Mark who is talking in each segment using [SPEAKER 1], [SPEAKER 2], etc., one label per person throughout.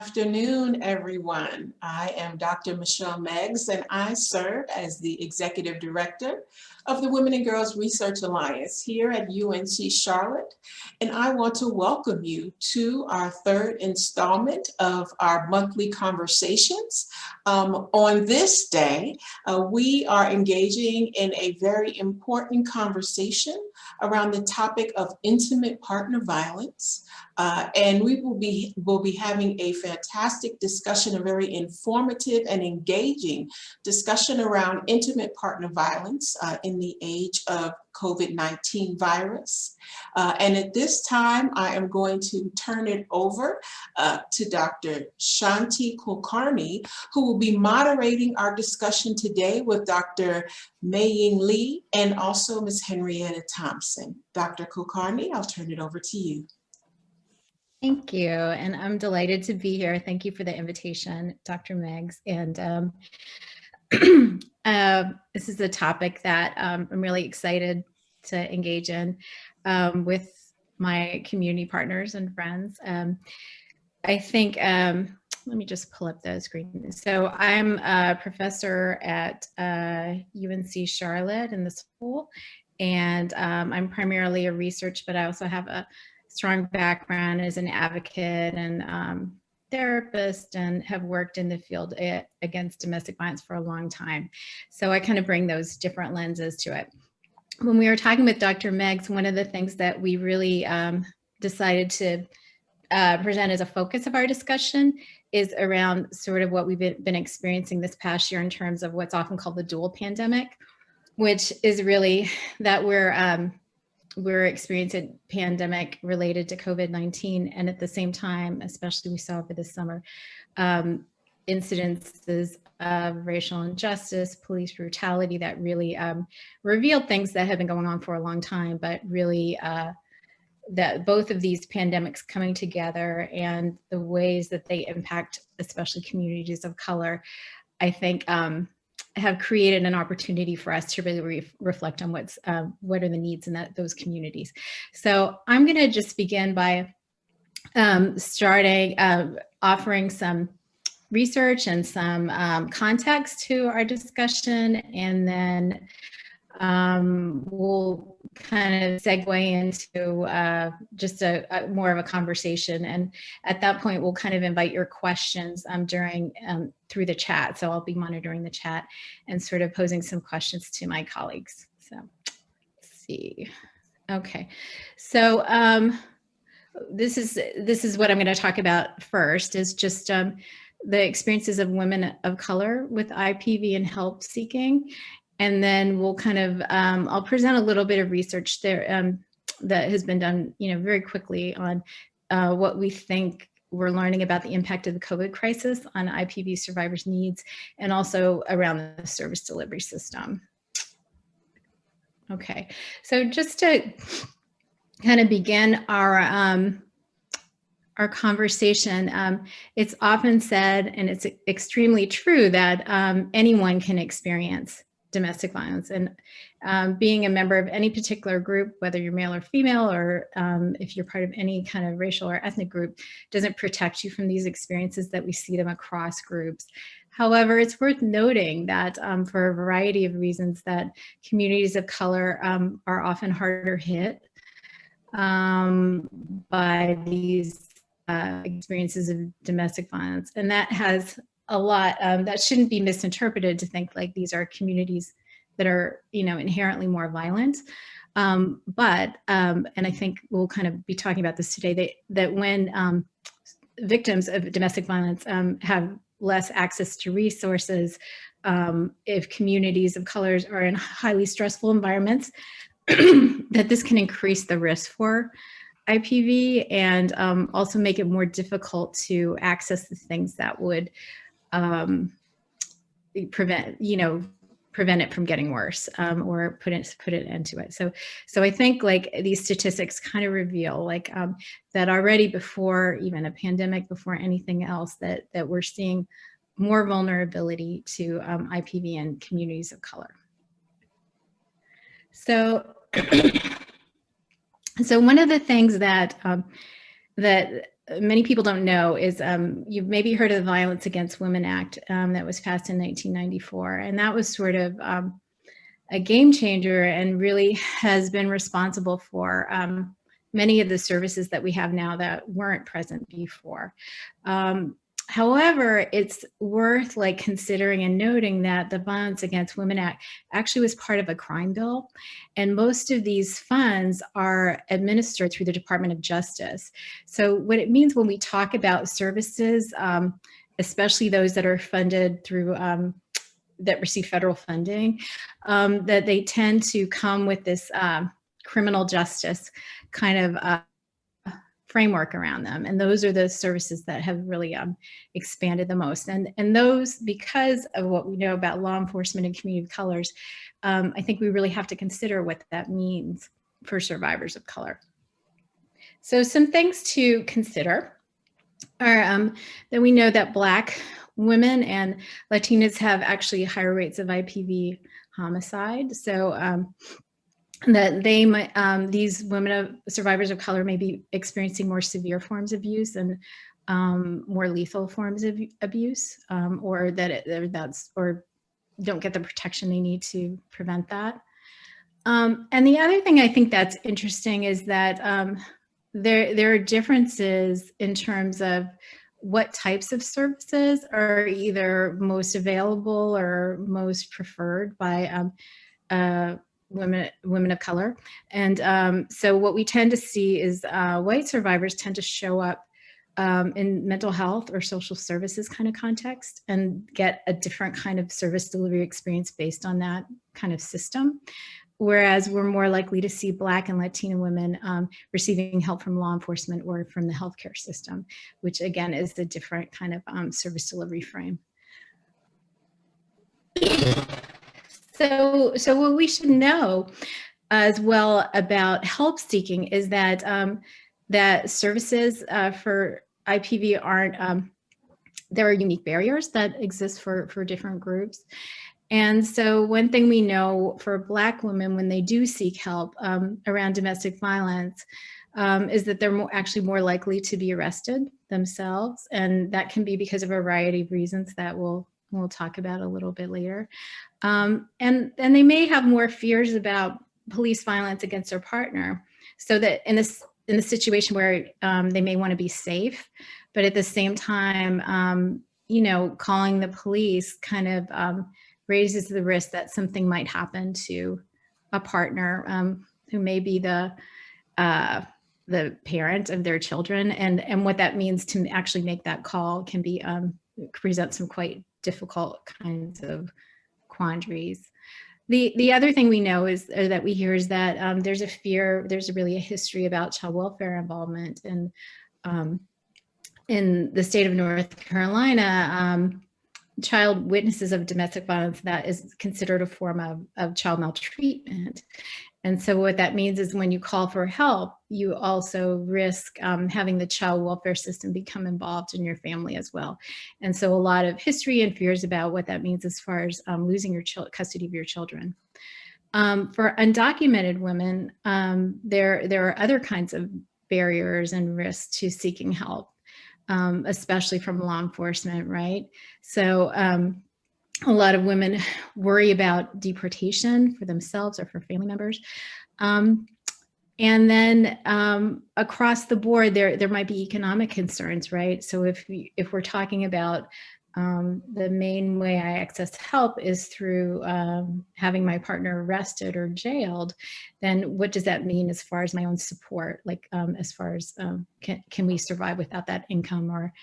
[SPEAKER 1] Afternoon, everyone. I am Dr. Michelle Meggs, and I serve as the Executive Director of the Women and Girls Research Alliance here at UNC Charlotte. And I want to welcome you to our third installment of our monthly conversations. On this day, we are engaging in a very important conversation around the topic of intimate partner violence. And we will be having a fantastic discussion, a very informative and engaging discussion around intimate partner violence in the age of COVID-19 virus. And at this time, I am going to turn it over to Dr. Shanti Kulkarni, who will be moderating our discussion today with Dr. Ying Ly and also Ms. Henrietta Thompson. Dr. Kulkarni, I'll turn it over to you.
[SPEAKER 2] Thank you, and I'm delighted to be here. Thank you for the invitation, Dr. Meggs. And this is a topic that I'm really excited to engage in with my community partners and friends. I think, let me just pull up the screen. So I'm a professor at UNC Charlotte in the school, and I'm primarily a researcher, but I also have a strong background as an advocate and therapist, and have worked in the field against domestic violence for a long time. So I kind of bring those different lenses to it. When we were talking with Dr. Meggs, one of the things that we really decided to present as a focus of our discussion is around sort of what we've been experiencing this past year in terms of what's often called the dual pandemic, which is really that we're experiencing a pandemic related to COVID-19, and at the same time, especially we saw over this summer, incidences of racial injustice, police brutality that really revealed things that have been going on for a long time, but really that both of these pandemics coming together and the ways that they impact, especially communities of color, I think have created an opportunity for us to really reflect on what are the needs in those communities. So I'm going to just begin by offering some research and some context to our discussion, and then we'll kind of segue into just a more of a conversation. And at that point, we'll kind of invite your questions through the chat. So I'll be monitoring the chat and sort of posing some questions to my colleagues. So let's see. Okay. So this is what I'm going to talk about first, is just the experiences of women of color with IPV and help seeking. And then we'll kind of, I'll present a little bit of research there that has been done, very quickly on what we think we're learning about the impact of the COVID crisis on IPV survivors' needs, and also around the service delivery system. Okay, so just to kind of begin our conversation, it's often said, and it's extremely true, that anyone can experience domestic violence, and being a member of any particular group, whether you're male or female, or if you're part of any kind of racial or ethnic group, doesn't protect you from these experiences, that we see them across groups. However, it's worth noting that for a variety of reasons, that communities of color are often harder hit by these experiences of domestic violence, and that has a lot, that shouldn't be misinterpreted to think like these are communities that are, inherently more violent. But I think we'll kind of be talking about this today, that when victims of domestic violence have less access to resources, if communities of colors are in highly stressful environments, that this can increase the risk for IPV, and also make it more difficult to access the things that would prevent it from getting worse, or put it into it. So I think like these statistics kind of reveal that already before even a pandemic, before anything else, that we're seeing more vulnerability to IPV in communities of color. So one of the things that many people don't know is you've maybe heard of the Violence Against Women Act that was passed in 1994. And that was sort of a game changer and really has been responsible for many of the services that we have now that weren't present before. However, it's worth like considering and noting that the Violence Against Women Act actually was part of a crime bill. And most of these funds are administered through the Department of Justice. So what it means when we talk about services, especially those that are funded through, that receive federal funding, that they tend to come with this criminal justice kind of framework around them. And those are the services that have really expanded the most. And those, because of what we know about law enforcement and community of colors, I think we really have to consider what that means for survivors of color. So some things to consider are that we know that Black women and Latinas have actually higher rates of IPV homicide. So that they might, these women survivors of color may be experiencing more severe forms of abuse and more lethal forms of abuse, or that or don't get the protection they need to prevent that. And the other thing I think that's interesting is that there are differences in terms of what types of services are either most available or most preferred by women of color. And so what we tend to see is white survivors tend to show up in mental health or social services kind of context and get a different kind of service delivery experience based on that kind of system. Whereas we're more likely to see Black and Latina women receiving help from law enforcement or from the healthcare system, which again is a different kind of service delivery frame. So what we should know as well about help seeking is that that services for IPV aren't, there are unique barriers that exist for different groups. And so one thing we know for Black women when they do seek help around domestic violence is that they're actually more likely to be arrested themselves. And that can be because of a variety of reasons that we'll talk about a little bit later. And they may have more fears about police violence against their partner. So that in a situation where they may want to be safe, but at the same time, you know, calling the police kind of raises the risk that something might happen to a partner who may be the parent of their children, and what that means to actually make that call can be present some quite difficult kinds of quandaries. The other thing we know is, or that we hear, is that there's a fear, there's really a history about child welfare involvement, and in the state of North Carolina, child witnesses of domestic violence, that is considered a form of child maltreatment. And so what that means is when you call for help, you also risk having the child welfare system become involved in your family as well. And so a lot of history and fears about what that means as far as losing your custody of your children. For undocumented women, there are other kinds of barriers and risks to seeking help, especially from law enforcement, right? So a lot of women worry about deportation for themselves or for family members. And then across the board, there might be economic concerns, right? So if we're talking about the main way I access help is through having my partner arrested or jailed, then what does that mean as far as my own support? Like as far as can we survive without that income or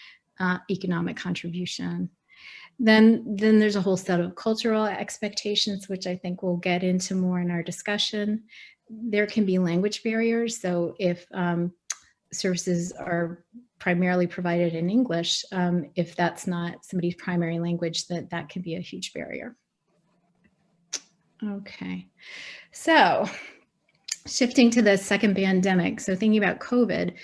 [SPEAKER 2] economic contribution? Then there's a whole set of cultural expectations, which I think we'll get into more in our discussion. There can be language barriers. So if services are primarily provided in English, if that's not somebody's primary language, that can be a huge barrier. Okay, so shifting to the second pandemic. So thinking about COVID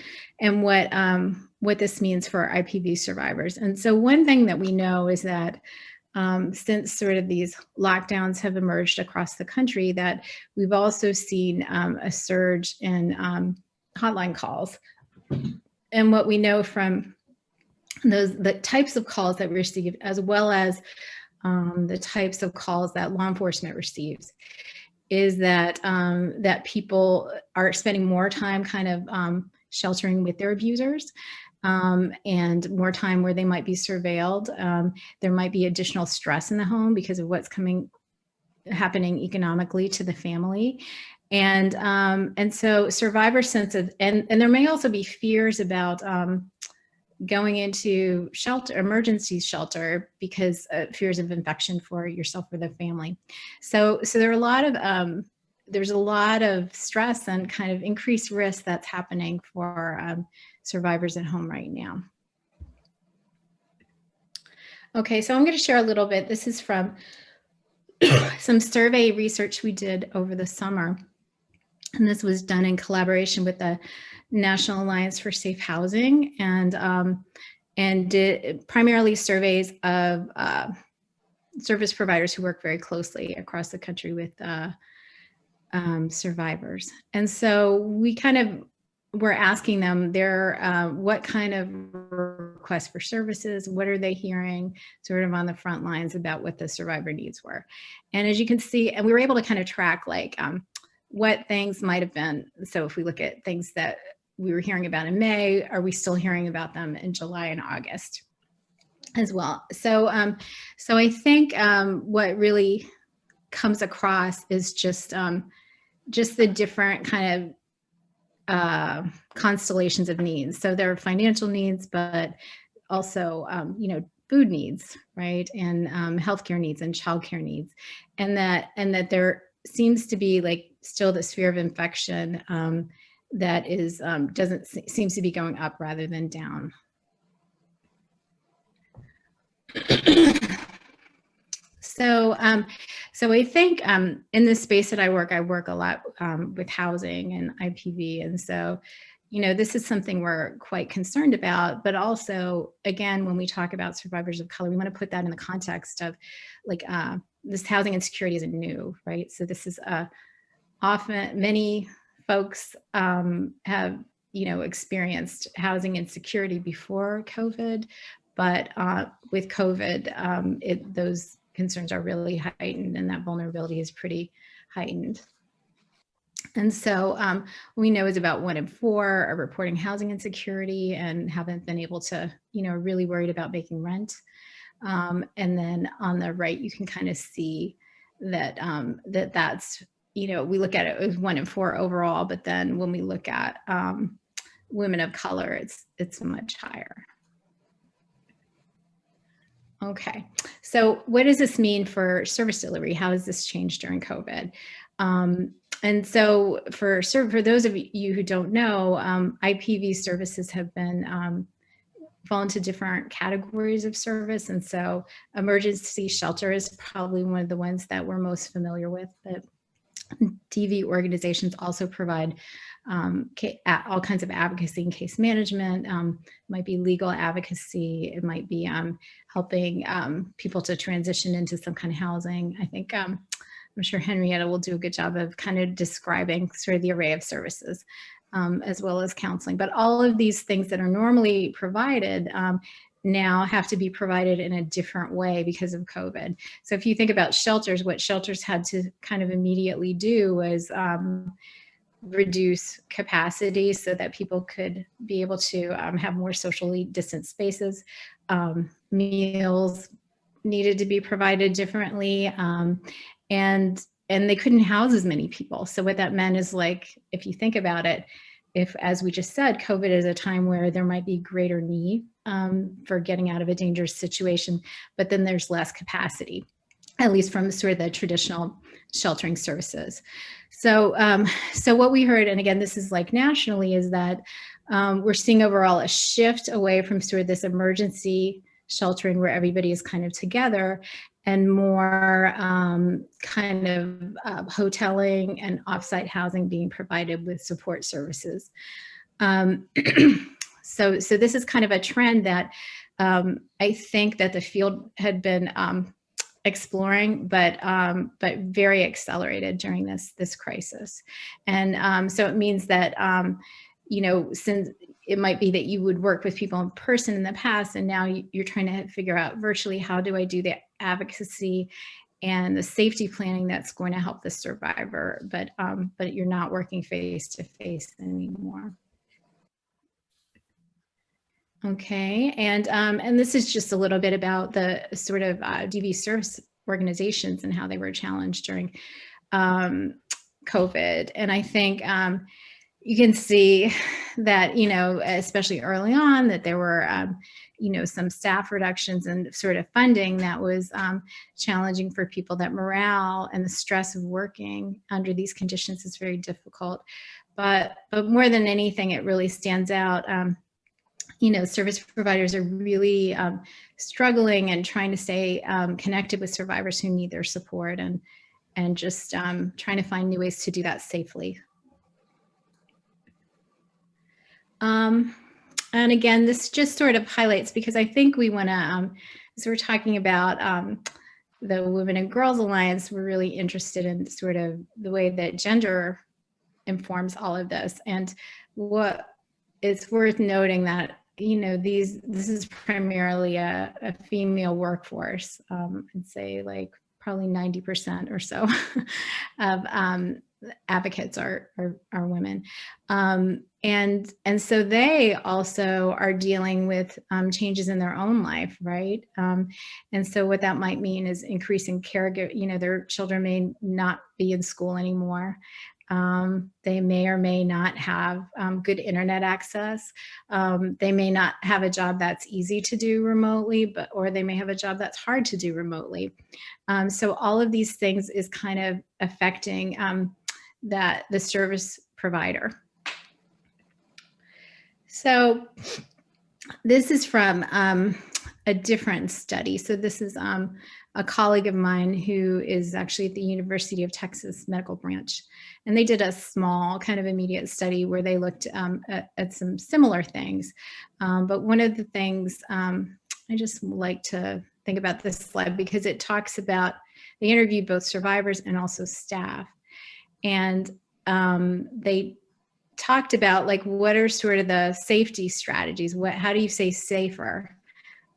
[SPEAKER 2] and what this means for IPV survivors. And so one thing that we know is that since sort of these lockdowns have emerged across the country, that we've also seen a surge in hotline calls. and what we know from the types of calls that we receive, as well as the types of calls that law enforcement receives, is that that people are spending more time kind of sheltering with their abusers, and more time where they might be surveilled. There might be additional stress in the home because of what's happening economically to the family. And so survivor sense of, and there may also be fears about going into shelter, emergency shelter, because fears of infection for yourself or the family. So there are a lot of, there's a lot of stress and kind of increased risk that's happening for survivors at home right now. Okay, so I'm going to share a little bit. This is from some survey research we did over the summer. And this was done in collaboration with the National Alliance for Safe Housing, and did primarily surveys of service providers who work very closely across the country with survivors. And so we kind of were asking them what kind of requests for services, what are they hearing sort of on the front lines about what the survivor needs were. And as you can see, and we were able to kind of track like what things might have been. So if we look at things that we were hearing about in May, are we still hearing about them in July and August as well? So I think what really comes across is just the different kind of constellations of needs. So there are financial needs, but also, food needs, right? And healthcare needs and childcare needs. And that there seems to be like still this fear of infection that is, seems to be going up rather than down. So I think in the space that I work a lot with housing and IPV. And so, this is something we're quite concerned about, but also, again, when we talk about survivors of color, we want to put that in the context of like this housing insecurity isn't new, right? So this is often many folks have, experienced housing insecurity before COVID, but with COVID, those concerns are really heightened, and that vulnerability is pretty heightened. And so we know is about 1 in 4 are reporting housing insecurity and haven't been able to, really worried about making rent. And then on the right, you can kind of see that that's, we look at it as 1 in 4 overall, but then when we look at women of color, it's much higher. Okay, so what does this mean for service delivery? How has this changed during COVID? And so for those of you who don't know, IPV services have been fall into different categories of service. And so emergency shelter is probably one of the ones that we're most familiar with, but DV organizations also provide all kinds of advocacy and case management. It might be legal advocacy. It might be helping people to transition into some kind of housing. I think I'm sure Henrietta will do a good job of kind of describing sort of the array of services, as well as counseling. But all of these things that are normally provided now have to be provided in a different way because of COVID. So if you think about shelters, what shelters had to kind of immediately do was reduce capacity so that people could be able to have more socially distant spaces. Meals needed to be provided differently, and they couldn't house as many people. So what that meant is, like, if you think about it, if, as we just said, COVID is a time where there might be greater need for getting out of a dangerous situation, but then there's less capacity, at least from sort of the traditional sheltering services. So, so what we heard, and again, this is like nationally, is that we're seeing overall a shift away from sort of this emergency sheltering where everybody is kind of together, and more kind of hoteling and offsite housing being provided with support services. So this is kind of a trend that I think that the field had been exploring, but very accelerated during this crisis. And so it means that you know, since it might be that you would work with people in person in the past, and now you're trying to figure out virtually, how do I do the advocacy and the safety planning that's going to help the survivor, but you're not working face to face anymore. Okay, and this is just a little bit about the sort of DV service organizations and how they were challenged during COVID. And I think you can see that, you know, especially early on, that there were, you know, some staff reductions and sort of funding that was challenging for people, that morale and the stress of working under these conditions is very difficult. But more than anything, it really stands out. You know, service providers are really struggling and trying to stay connected with survivors who need their support, and just trying to find new ways to do that safely. And again, this just sort of highlights, because I think we want to, as we're talking about the Women and Girls Alliance, we're really interested in sort of the way that gender informs all of this. And what it's worth noting that, you know, this is primarily a female workforce. I'd say like probably 90% or so of advocates are women. And so they also are dealing with changes in their own life, right? And so what that might mean is increasing caregiver, you know, their children may not be in school anymore. They may or may not have good internet access. They may not have a job that's easy to do remotely, or they may have a job that's hard to do remotely. So all of these things is kind of affecting the service provider. So this is from a different study. So this is a colleague of mine who is actually at the University of Texas Medical Branch. And they did a small kind of immediate study where they looked at some similar things. But one of the things, I just like to think about this slide, because it talks about, they interviewed both survivors and also staff. And they talked about, like, what are sort of the safety strategies? How do you stay safer,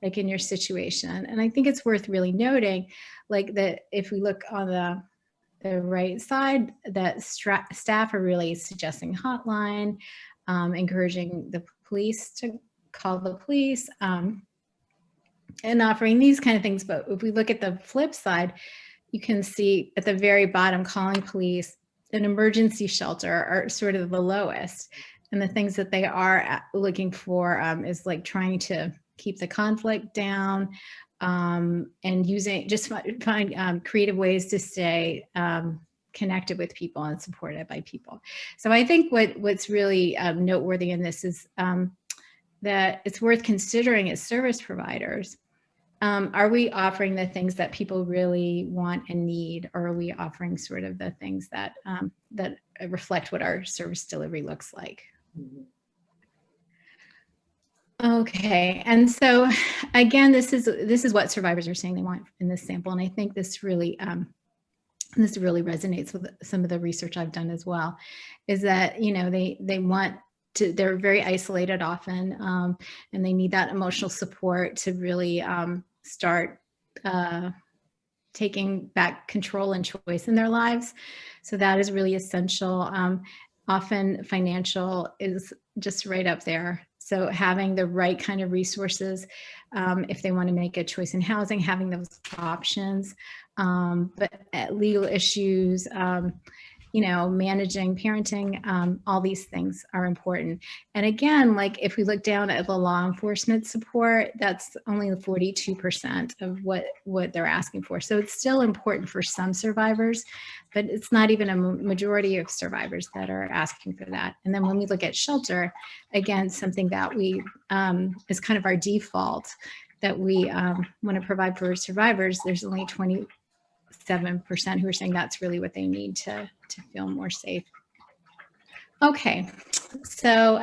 [SPEAKER 2] like, in your situation? And I think it's worth really noting, like, that if we look on the right side, that staff are really suggesting hotline, encouraging the police to call the police, and offering these kind of things. But if we look at the flip side, you can see at the very bottom, calling police, an emergency shelter are sort of the lowest. And the things that they are looking for is like trying to keep the conflict down, and find creative ways to stay connected with people and supported by people. So I think what's really noteworthy in this is that it's worth considering as service providers. Are we offering the things that people really want and need, or are we offering sort of the things that that reflect what our service delivery looks like? Okay, and so again, this is what survivors are saying they want in this sample, and I think this really resonates with some of the research I've done as well. Is that, you know, they want to, they're very isolated often, and they need that emotional support to really start taking back control and choice in their lives. So that is really essential. Often financial is just right up there. So having the right kind of resources, if they want to make a choice in housing, having those options, but legal issues, you know, managing parenting, all these things are important. And again, like if we look down at the law enforcement support, that's only 42% of what they're asking for. So it's still important for some survivors, but it's not even a majority of survivors that are asking for that. And then when we look at shelter, again, something that we is kind of our default that we want to provide for survivors, there's only 27% who are saying that's really what they need to feel more safe. Okay, so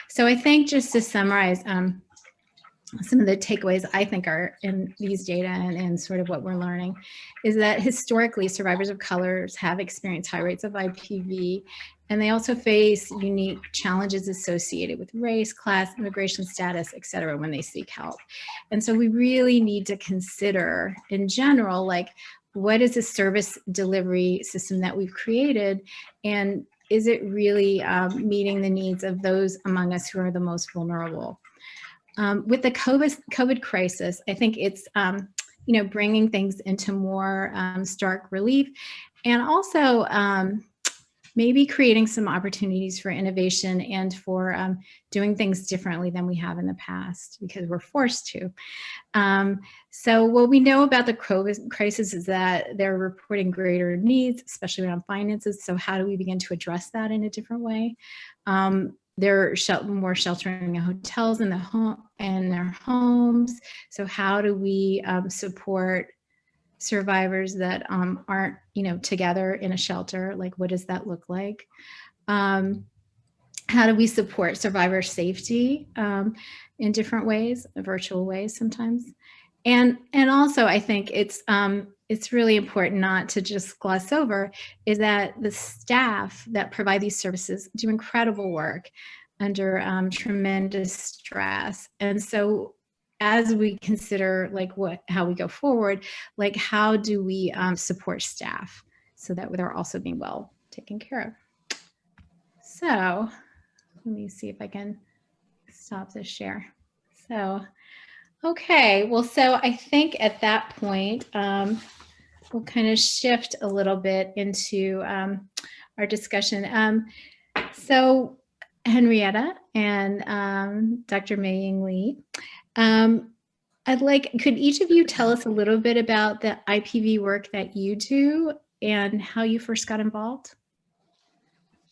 [SPEAKER 2] so I think just to summarize, some of the takeaways I think are in these data and sort of what we're learning is that historically survivors of colors have experienced high rates of IPV, And they also face unique challenges associated with race, class, immigration status, et cetera, when they seek help. And so we really need to consider in general, like, what is the service delivery system that we've created? And is it really meeting the needs of those among us who are the most vulnerable? With the COVID crisis, I think it's bringing things into more stark relief, and also maybe creating some opportunities for innovation and for doing things differently than we have in the past, because we're forced to. So what we know about the COVID crisis is that they're reporting greater needs, especially around finances. So how do we begin to address that in a different way? They're more sheltering in hotels in their homes. So how do we support survivors that aren't, together in a shelter? Like, what does that look like? How do we support survivor safety in different ways, virtual ways sometimes? And also, I think it's really important not to just gloss over is that the staff that provide these services do incredible work under tremendous stress. And so as we consider like how we go forward, like how do we support staff so that they're also being well taken care of? So let me see if I can stop this share. So, okay, well, so I think at that point, we'll kind of shift a little bit into our discussion. So Henrietta and Dr. Ying Ly, could each of you tell us a little bit about the IPV work that you do and how you first got involved?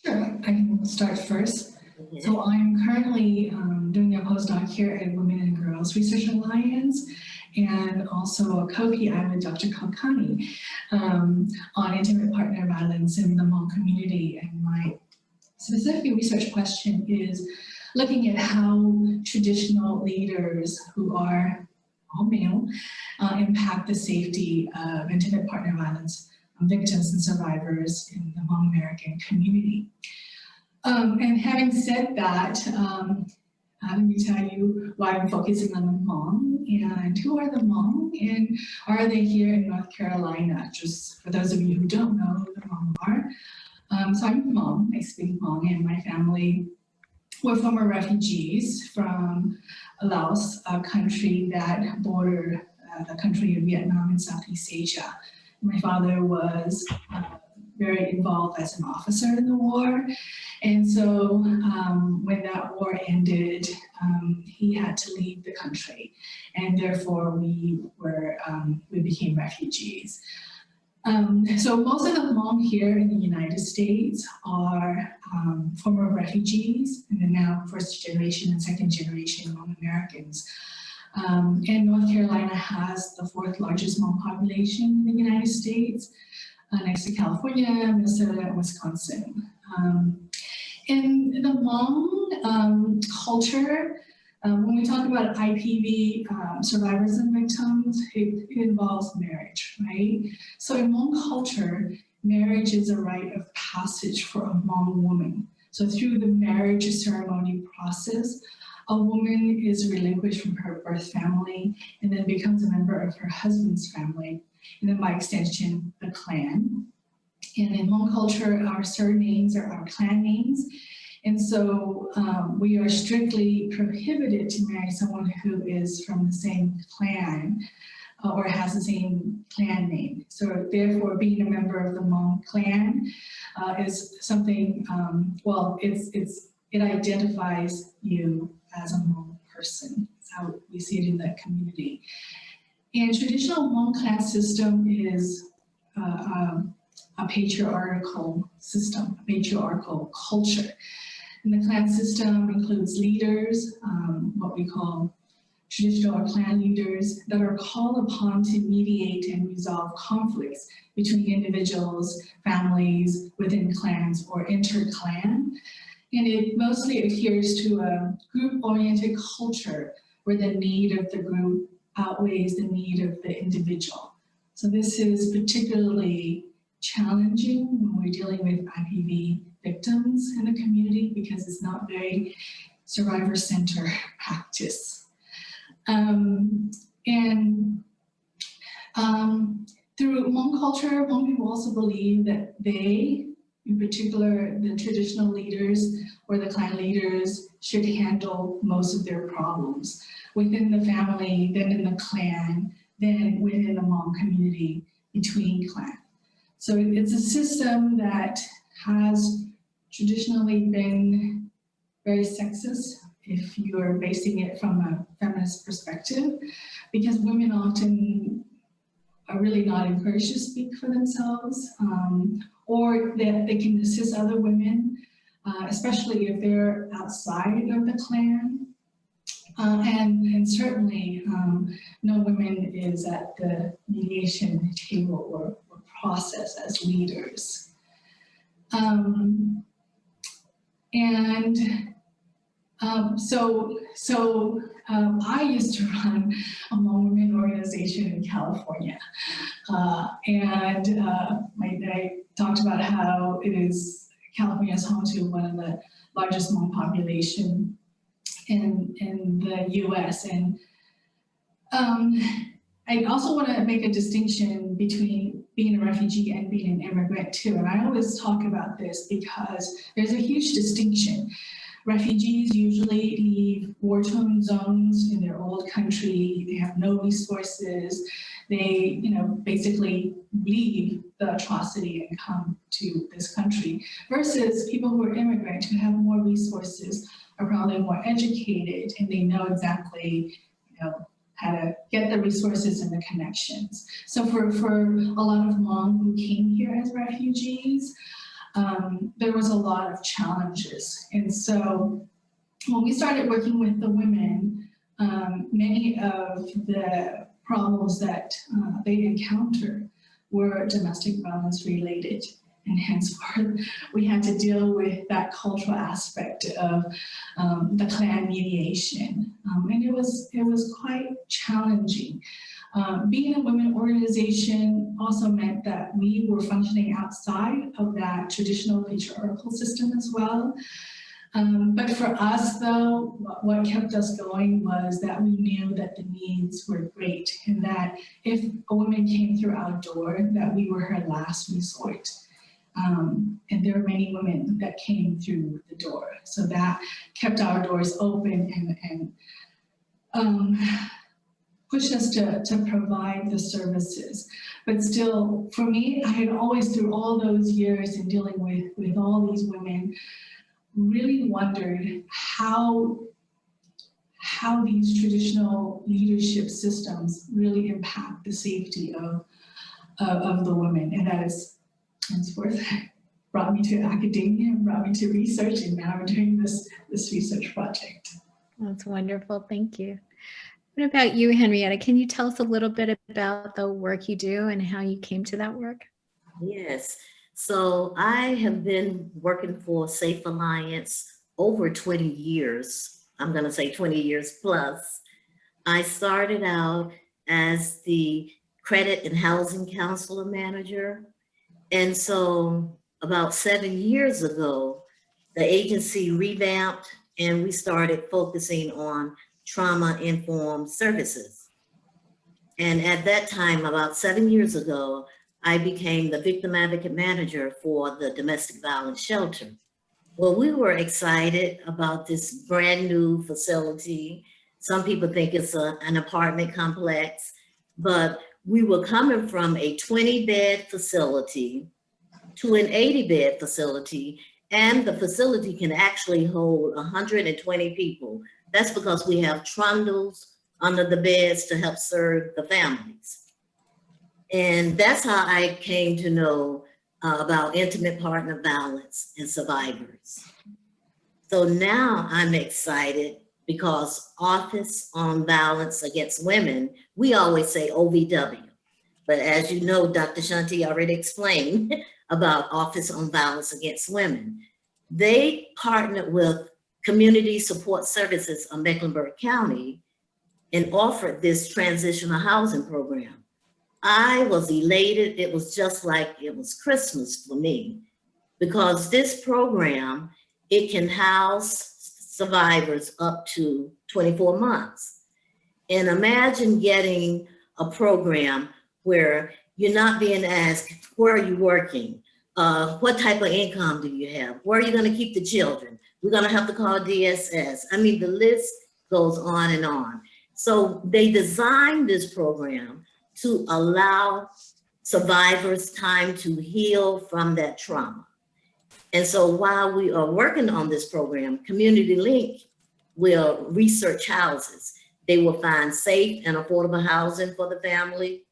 [SPEAKER 3] Sure, I can start first. So I'm currently doing a postdoc here at Women and Girls Research Alliance, and also a co-PI with Dr. Kulkarni on intimate partner violence in the Hmong community. And my specific research question is looking at how traditional leaders who are all male impact the safety of intimate partner violence victims and survivors in the Hmong American community. And having said that, let me tell you why I'm focusing on the Hmong and who are the Hmong and are they here in North Carolina? Just for those of you who don't know who the Hmong are. So I'm Hmong, I speak Hmong, and my family were former refugees from Laos, a country that bordered the country of Vietnam in Southeast Asia. My father was very involved as an officer in the war. And so when that war ended, he had to leave the country. And therefore we became refugees. So most of the Hmong here in the United States are former refugees, and then now first generation and second generation Hmong Americans. And North Carolina has the fourth largest Hmong population in the United States, next to California, Minnesota, and Wisconsin. In the Hmong culture, when we talk about IPV survivors and victims, it involves marriage, right? So in Hmong culture, marriage is a rite of passage for a Hmong woman. So through the marriage ceremony process, a woman is relinquished from her birth family and then becomes a member of her husband's family, and then by extension, the clan. And in Hmong culture, our surnames are our clan names. And so we are strictly prohibited to marry someone who is from the same clan or has the same clan name. So therefore, being a member of the Hmong clan is something, it identifies you as a Hmong person. That's how we see it in that community. And traditional Hmong clan system is a patriarchal system, a patriarchal culture. And the clan system includes leaders, what we call traditional or clan leaders, that are called upon to mediate and resolve conflicts between individuals, families, within clans, or inter-clan. And it mostly adheres to a group-oriented culture where the need of the group outweighs the need of the individual. So this is particularly challenging when we're dealing with IPV victims in the community because it's not very survivor-centered practice. Through Hmong culture, Hmong people also believe that they, in particular, the traditional leaders or the clan leaders, should handle most of their problems within the family, then in the clan, then within the Hmong community, between clan. So it's a system that has traditionally been very sexist if you're basing it from a feminist perspective, because women often are really not encouraged to speak for themselves, or that they can assist other women, especially if they're outside of the clan. And certainly no woman is at the mediation table or process as leaders. I used to run a Hmong women organization in California. I talked about how California is home to one of the largest Hmong population in the US. And I also want to make a distinction between being a refugee and being an immigrant too. And I always talk about this because there's a huge distinction. Refugees usually leave war-torn zones in their old country. They have no resources. They, basically leave the atrocity and come to this country. Versus people who are immigrants who have more resources, are probably more educated, and they know exactly, how to get the resources and the connections. So for a lot of Hmong who came here as refugees, there was a lot of challenges. And so when we started working with the women, many of the problems that they encountered were domestic violence related. And henceforth, we had to deal with that cultural aspect of the clan mediation. And it was quite challenging. Being a women organization also meant that we were functioning outside of that traditional patriarchal system as well. But for us though, what kept us going was that we knew that the needs were great, and that if a woman came through our door, that we were her last resort. And there were many women that came through the door. So that kept our doors open and pushed us to provide the services. But still, for me, I had always, through all those years in dealing with all these women, really wondered how these traditional leadership systems really impact the safety of the women. And that is henceforth brought me to academia, brought me to research, and now we're doing this research project.
[SPEAKER 2] That's wonderful, thank you. What about you, Henrietta? Can you tell us a little bit about the work you do and how you came to that work?
[SPEAKER 4] Yes, so I have been working for Safe Alliance over 20 years. I'm gonna say 20 years plus. I started out as the Credit and Housing Counselor Manager. And so about 7 years ago, the agency revamped and we started focusing on trauma-informed services. And at that time, about 7 years ago, I became the Victim Advocate Manager for the Domestic Violence Shelter. Well, we were excited about this brand new facility. Some people think it's an apartment complex, but we were coming from a 20-bed facility to an 80-bed facility, and the facility can actually hold 120 people. That's because we have trundles under the beds to help serve the families. And that's how I came to know about intimate partner violence and survivors. So now I'm excited because Office on Violence Against Women, we always say OVW, but as you know, Dr. Shanti already explained about Office on Violence Against Women. They partnered with Community Support Services of Mecklenburg County and offered this transitional housing program. I was elated. It was just like it was Christmas for me, because this program, it can house survivors up to 24 months. And imagine getting a program where you're not being asked, where are you working? What type of income do you have? Where are you going to keep the children? We're going to have to call DSS. I mean, the list goes on and on. So they designed this program to allow survivors time to heal from that trauma. And so while we are working on this program, Community Link will research houses. They will find safe and affordable housing for the family.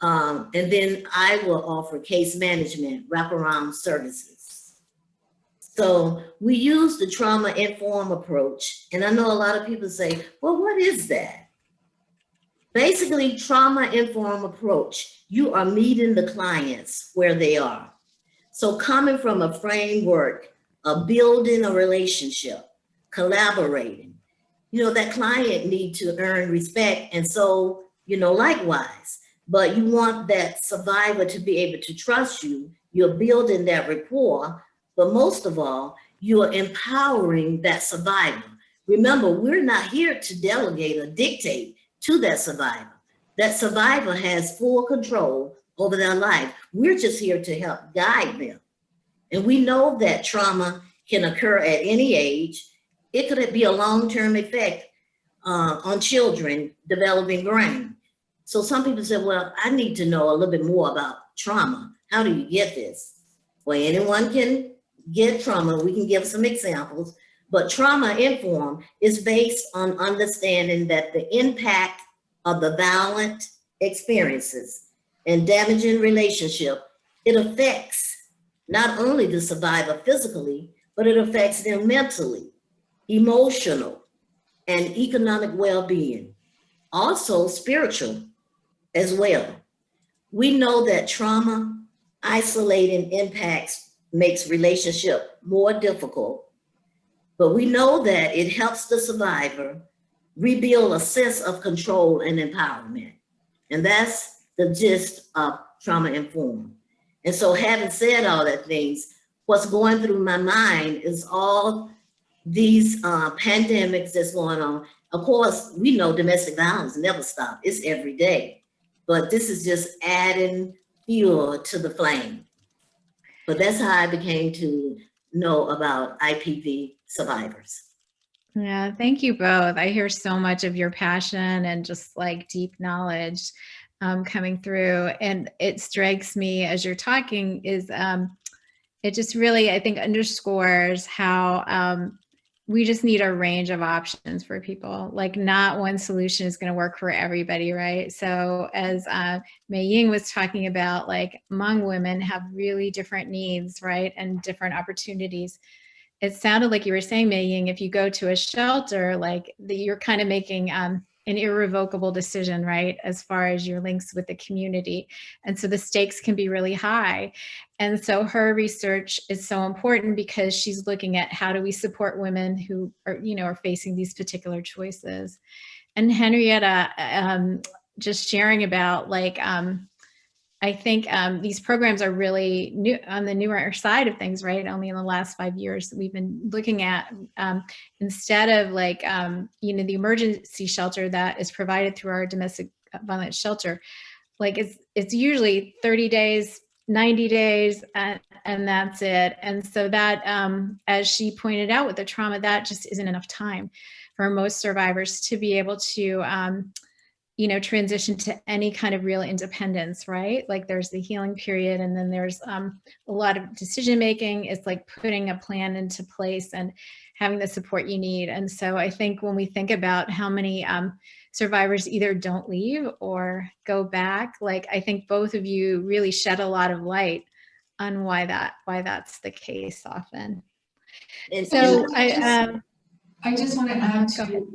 [SPEAKER 4] And then I will offer case management, wraparound services. So we use the trauma-informed approach. And I know a lot of people say, well, what is that? Basically, trauma-informed approach, you are meeting the clients where they are. So coming from a framework of building a relationship, collaborating, that client needs to earn respect. And so, likewise, but you want that survivor to be able to trust you. You're building that rapport, but most of all, you're empowering that survivor. Remember, we're not here to delegate or dictate to that survivor. That survivor has full control over their life. We're just here to help guide them. And we know that trauma can occur at any age. It could be a long-term effect on children developing brain. So some people say, well, I need to know a little bit more about trauma. How do you get this? Well, anyone can get trauma. We can give some examples, but trauma-informed is based on understanding that the impact of the violent experiences and damaging relationship, it affects not only the survivor physically, but it affects them mentally, emotional, and economic well-being, also spiritual as well. We know that trauma isolating impacts makes relationship more difficult, but we know that it helps the survivor rebuild a sense of control and empowerment. And that's the gist of trauma-informed. And so having said all that things, what's going through my mind is all these pandemics that's going on. Of course, we know domestic violence never stops. It's every day. But this is just adding fuel to the flame. But that's how I became to know about IPV survivors.
[SPEAKER 2] Yeah, thank you both. I hear so much of your passion and just like deep knowledge coming through. And it strikes me as you're talking is it just really, I think, underscores how we just need a range of options for people. Like not one solution is going to work for everybody, right? So as Mei Ying was talking about, like Hmong women have really different needs, right? And different opportunities. It sounded like you were saying, Mei Ying, if you go to a shelter, like you're kind of making an irrevocable decision, right? As far as your links with the community. And so the stakes can be really high. And so her research is so important because she's looking at how do we support women who are, are facing these particular choices. And Henrietta, just sharing about like, I think these programs are really new on the newer side of things, right? Only in the last 5 years, we've been looking at instead of like, the emergency shelter that is provided through our domestic violence shelter, like it's usually 30 days, 90 days, and that's it. And so that, as she pointed out with the trauma, that just isn't enough time for most survivors to be able to transition to any kind of real independence, right? Like there's the healing period, and then there's a lot of decision making. It's like putting a plan into place and having the support you need. And so I think when we think about how many survivors either don't leave or go back, like I think both of you really shed a lot of light on why that's the case often.
[SPEAKER 4] And
[SPEAKER 2] so
[SPEAKER 3] I just want to add to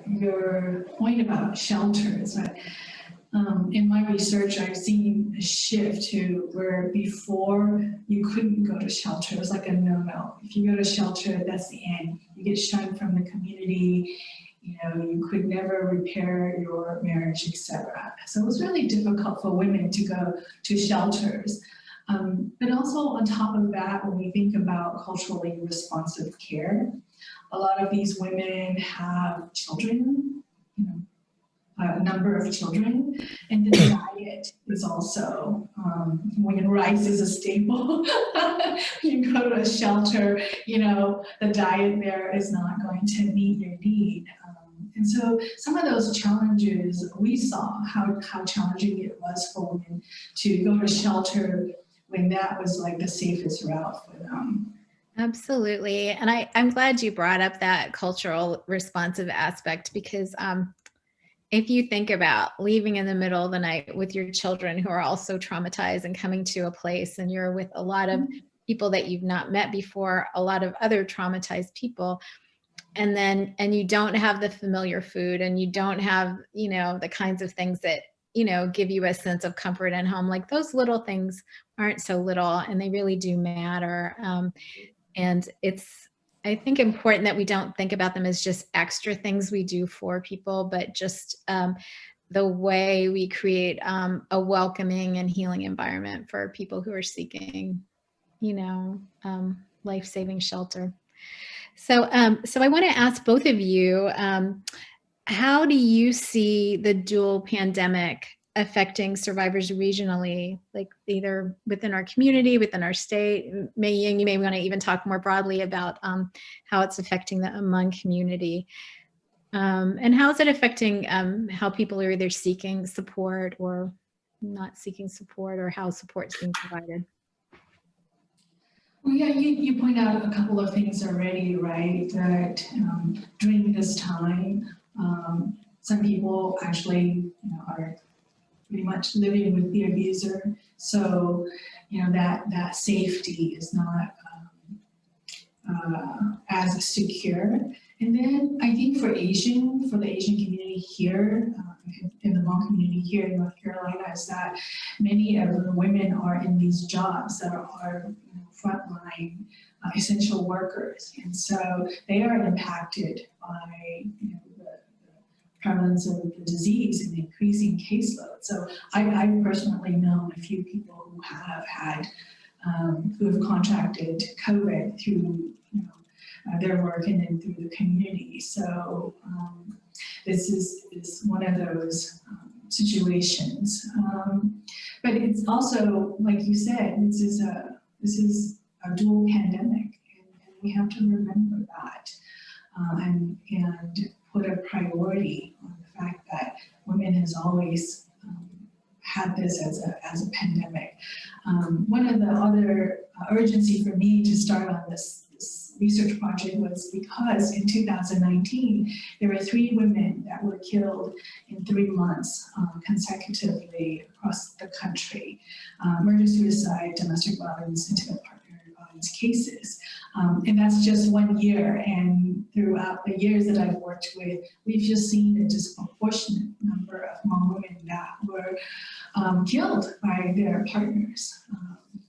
[SPEAKER 3] your point about shelters. In my research, I've seen a shift to where before you couldn't go to shelter. It was like a no-no. If you go to shelter, that's the end. You get shunned from the community. you could never repair your marriage, etc. So it was really difficult for women to go to shelters. But also on top of that, when we think about culturally responsive care, a lot of these women have children, a number of children, and the diet is also, when rice is a staple, you go to a shelter, the diet there is not going to meet your need. And so some of those challenges, we saw how challenging it was for women to go to shelter when that was like the safest route for them.
[SPEAKER 2] Absolutely. And I'm glad you brought up that cultural responsive aspect, because if you think about leaving in the middle of the night with your children who are also traumatized and coming to a place, and you're with a lot of people that you've not met before, a lot of other traumatized people, and you don't have the familiar food, and you don't have, the kinds of things that, give you a sense of comfort and home. Like, those little things aren't so little, and they really do matter. And it's, I think, important that we don't think about them as just extra things we do for people, but just the way we create a welcoming and healing environment for people who are seeking, life-saving shelter. So I want to ask both of you, how do you see the dual pandemic affecting survivors regionally, like either within our community, within our state? You may want to even talk more broadly about how it's affecting the Hmong community. And how is it affecting how people are either seeking support or not seeking support, or how support is being provided?
[SPEAKER 3] Well, yeah, you point out a couple of things already, right? That during this time, some people actually are pretty much living with the abuser. So, that safety is not as secure. And then I think for the Asian community here, in the Hmong community here in North Carolina, is that many of the women are in these jobs that are frontline essential workers. And so they are impacted by the prevalence of the disease and increasing caseload. So I've personally known a few people who have contracted COVID through their work and then through the community. So this is one of those situations. But it's also, like you said, this is a dual pandemic, and we have to remember that and put a priority on the fact that women has always had this as a pandemic. One of the other urgency for me to start on this research project was because in 2019, there were 3 women that were killed in 3 months consecutively across the country. Murder-suicide, domestic violence, intimate partner violence cases. And that's just 1 year. And throughout the years that I've worked with, we've just seen a disproportionate number of Hmong women that were killed by their partners.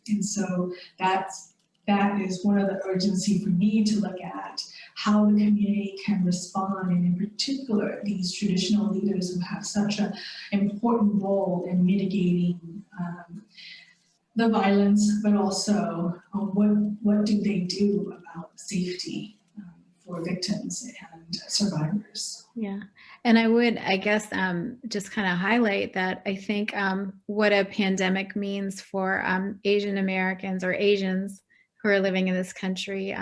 [SPEAKER 3] And so that is one of the urgency for me to look at how the community can respond, and in particular, these traditional leaders who have such an important role in mitigating the violence, but also what do they do about safety for victims and survivors.
[SPEAKER 2] Yeah, and I guess, just kind of highlight that I think what a pandemic means for Asian Americans or Asians who are living in this country,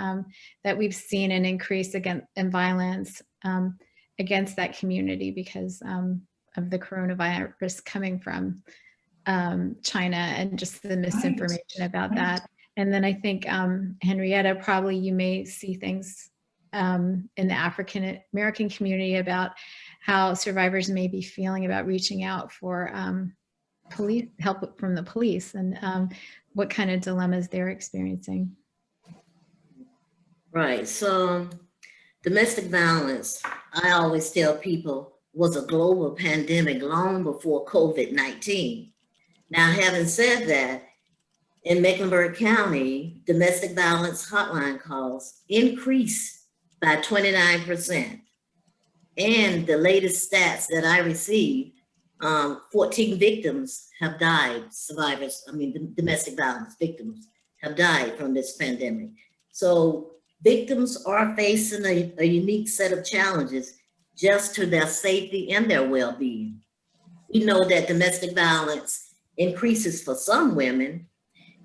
[SPEAKER 2] that we've seen an increase in violence against that community because of the coronavirus coming from China, and just the misinformation about that. And then I think, Henrietta, probably you may see things in the African American community about how survivors may be feeling about reaching out for police help from the police, and what kind of dilemmas they're experiencing.
[SPEAKER 4] Right, so domestic violence, I always tell people, was a global pandemic long before COVID-19. Now, having said that, in Mecklenburg County, domestic violence hotline calls increased by 29%. And the latest stats that I received, 14 victims have died, survivors, domestic violence victims have died from this pandemic. So victims are facing a unique set of challenges just to their safety and their well-being. We know that domestic violence increases for some women,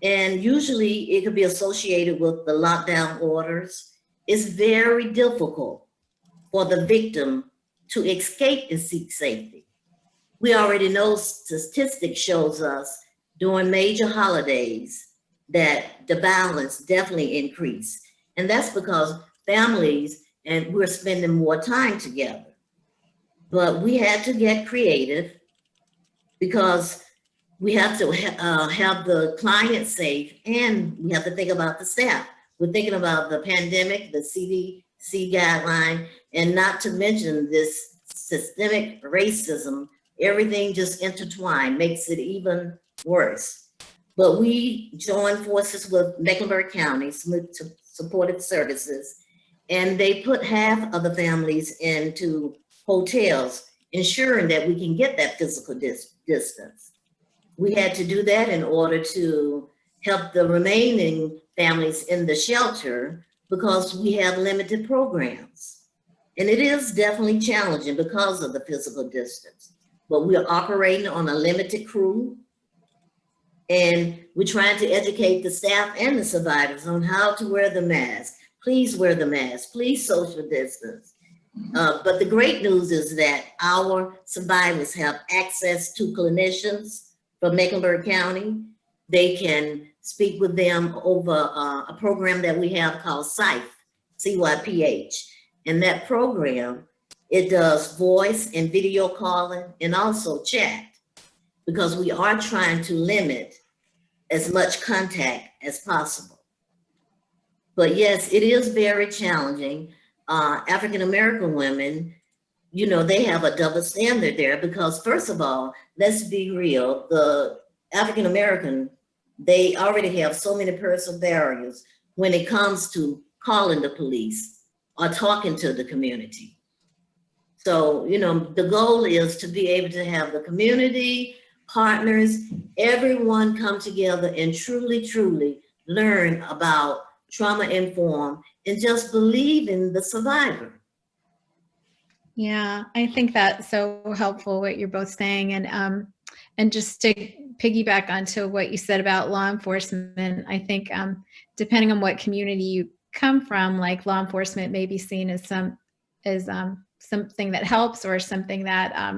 [SPEAKER 4] and usually it could be associated with the lockdown orders. It's very difficult for the victim to escape and seek safety. We already know statistics shows us during major holidays that the violence definitely increase. And that's because families and we're spending more time together. But we had to get creative because we have to have the client safe, and we have to think about the staff. We're thinking about the pandemic, the CDC guideline, and not to mention this systemic racism. Everything just intertwined, makes it even worse. But we joined forces with Mecklenburg County Supportive Services, and they put half of the families into hotels, ensuring that we can get that physical distance. We had to do that in order to help the remaining families in the shelter because we have limited programs. And it is definitely challenging because of the physical distance, but we're operating on a limited crew, and we're trying to educate the staff and the survivors on how to wear the mask. Please wear the mask, please social distance. But the great news is that our survivors have access to clinicians from Mecklenburg County. They can speak with them over a program that we have called CYPH, C-Y-P-H. And that program, it does voice and video calling and also chat, because we are trying to limit as much contact as possible. But yes, it is very challenging. African American women, you know, they have a double standard there because, first of all, let's be real, the African American, they already have so many personal barriers when it comes to calling the police or talking to the community. So, you know, the goal is to be able to have the community, partners, everyone come together and truly, truly learn about trauma-informed and just believe in the survivor.
[SPEAKER 2] Yeah, I think that's so helpful what you're both saying, and just to piggyback onto what you said about law enforcement, I think depending on what community you come from, like law enforcement may be seen as something that helps or something that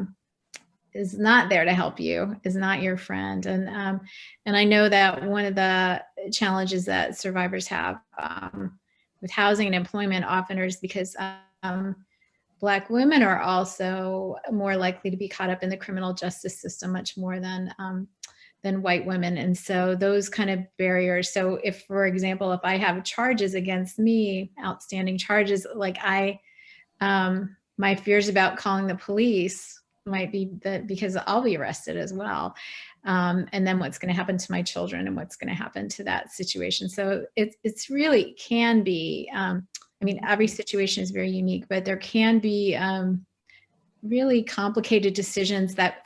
[SPEAKER 2] is not there to help you, is not your friend, and I know that one of the challenges that survivors have with housing and employment often is because Black women are also more likely to be caught up in the criminal justice system much more than white women. And so those kind of barriers. So if, for example, if I have charges against me, outstanding charges, like my fears about calling the police might be that because I'll be arrested as well. And then what's going to happen to my children and what's going to happen to that situation. So it's really can be, I mean, every situation is very unique, but there can be really complicated decisions that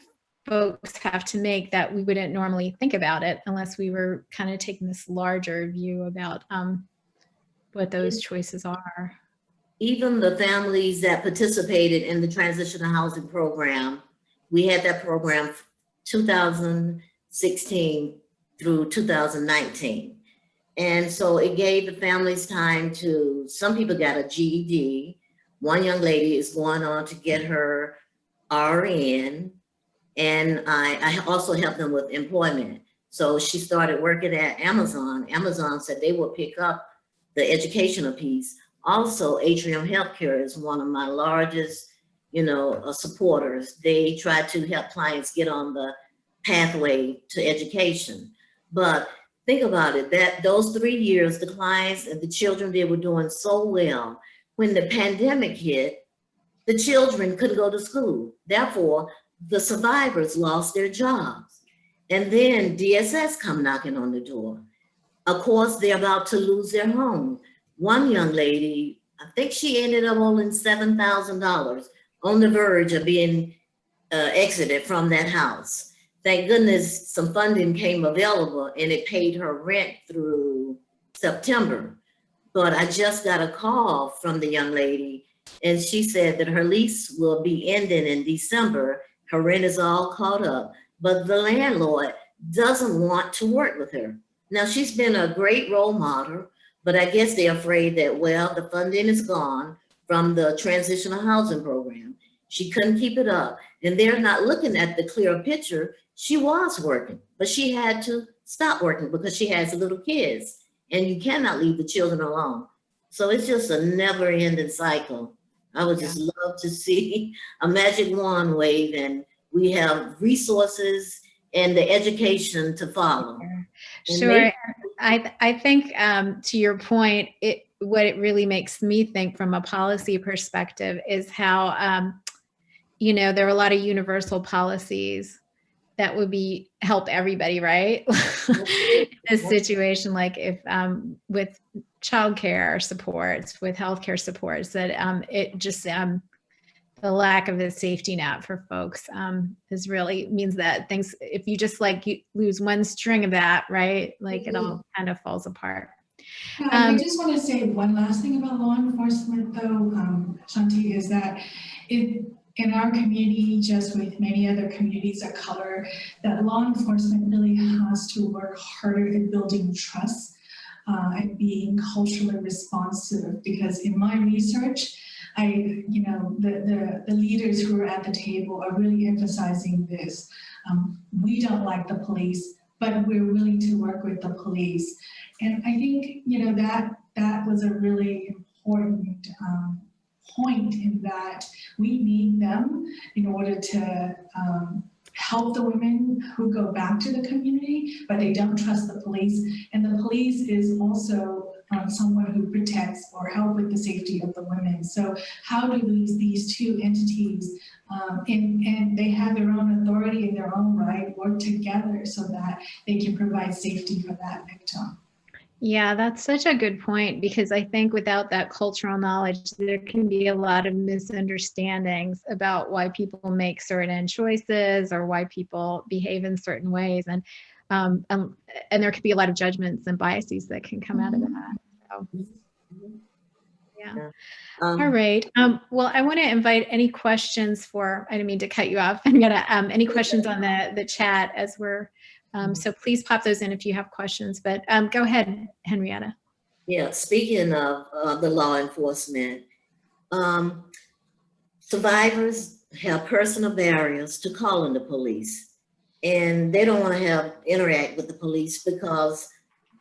[SPEAKER 2] folks have to make that we wouldn't normally think about it unless we were kind of taking this larger view about what those choices are.
[SPEAKER 4] Even the families that participated in the Transitional Housing Program, we had that program 2016 through 2019. And so it gave the families time to, some people got a GED. One young lady is going on to get her RN. And I also helped them with employment. So she started working at Amazon. Amazon said they would pick up the educational piece. Also, Atrium Healthcare is one of my largest, supporters. They try to help clients get on the pathway to education. But think about it, that those 3 years, the clients and the children, they were doing so well. When the pandemic hit, the children couldn't go to school. Therefore, the survivors lost their jobs. And then DSS come knocking on the door. Of course, they're about to lose their home. One young lady, I think she ended up owing $7,000 on the verge of being exited from that house. Thank goodness some funding came available and it paid her rent through September. But I just got a call from the young lady and she said that her lease will be ending in December. Her rent is all caught up, but the landlord doesn't want to work with her. Now, she's been a great role model, but I guess they're afraid that, well, the funding is gone from the Transitional Housing Program. She couldn't keep it up. And they're not looking at the clear picture. She was working, but she had to stop working because she has little kids and you cannot leave the children alone. So it's just a never ending cycle. I would just love to see a magic wand wave and we have resources and the education to follow.
[SPEAKER 2] Sure. I think to your point, what it really makes me think from a policy perspective is how, you know, there are a lot of universal policies that would help everybody, right? This situation, like if with childcare supports, with healthcare supports, that it just the lack of a safety net for folks is really means that things, if you just like you lose one string of that, right, like it all kind of falls apart.
[SPEAKER 3] I just want to say one last thing about law enforcement, though, Shanti, is that in our community, just with many other communities of color, that law enforcement really has to work harder at building trust and being culturally responsive. Because in my research, the leaders who are at the table are really emphasizing this. We don't like the police, but we're willing to work with the police. And I think, that was a really important point in that we need them in order to help the women who go back to the community, but they don't trust the police. And the police is also someone who protects or help with the safety of the women. So how do these two entities, and they have their own authority in their own right, work together so that they can provide safety for that victim?
[SPEAKER 2] Yeah, that's such a good point, because I think without that cultural knowledge, there can be a lot of misunderstandings about why people make certain choices or why people behave in certain ways. And there could be a lot of judgments and biases that can come out of that. So, yeah. All right. Well, I want to invite any questions I didn't mean to cut you off. Any questions on the chat as we're, so please pop those in if you have questions, but go ahead, Henrietta.
[SPEAKER 4] Yeah, speaking of the law enforcement, survivors have personal barriers to calling the police, and they don't want to interact with the police because